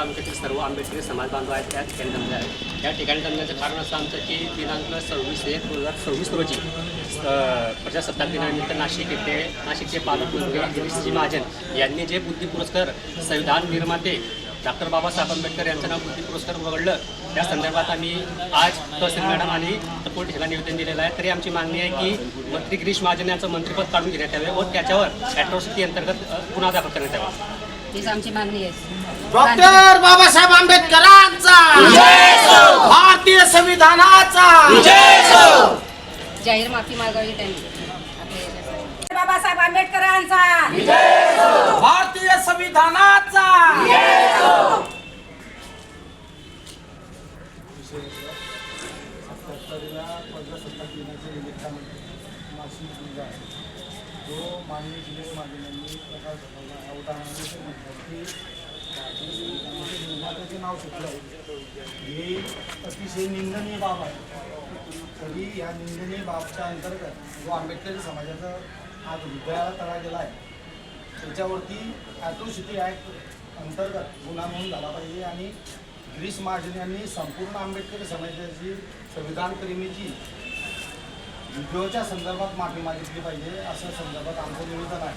तालुक्यातील सर्व आंबेडकरी समाज बांधव आहेत त्या ठिकाणी जमले आहेत। या ठिकाणी जमण्याचं कारण असं आमचं की दिनांक 26/1/2026 रोजी प्रजासत्ताक दिनानिमित्त नाशिकचे पालकमंत्री गिरीशजी महाजन यांनी जे बुद्धी पुरस्कार संविधान निर्माते डॉक्टर बाबासाहेब आंबेडकर यांचं नाव बुद्धी पुरस्कार वगळलं, त्या संदर्भात आम्ही आज तहसील मॅडम आणि पोलीस ठेला निवेदन दिलेलं आहे। तरी आमची मागणी आहे की मंत्री गिरीश महाजन यांचं मंत्रिपद काढून घेण्यात यावे व त्याच्यावर ॲट्रॉसिटी अंतर्गत गुन्हा दाखल करण्यात यावा, हीच आमची मागणी आहे। डॉक्टर बाबासाहेब आंबेडकरांचा भारतीय संविधानाचा जाहीर माफी मागावी त्यांनी। बाबासाहेब आंबेडकरांचा भारतीय संविधानाचा प्रजासत्ताक दिनाच्या निमित्ताने नाशिक जिल्हा जो माननीय गिरीश महाजन यांनी प्रकाश झाला या उदाहरणाने म्हटलं की भारतीय संविधानाचे निर्मात्याचे नाव सुटलं आहे, हे अतिशय निंदनीय बाब आहे। तरी या निंदनीय बाबच्या अंतर्गत जो आंबेडकरी समाजाचा आज हृदयाला तडा गेला आहे त्याच्यावरती ॲट्रोसिटी ॲक्ट अंतर्गत गुन्हा नोंद झाला पाहिजे आणि गिरीश महाजन यांनी संपूर्ण आंबेडकरी समाजाची संविधानप्रेमीची व्हिडिओच्या संदर्भात माफी मागितली पाहिजे, असं संदर्भात आमचं निवेदन आहे।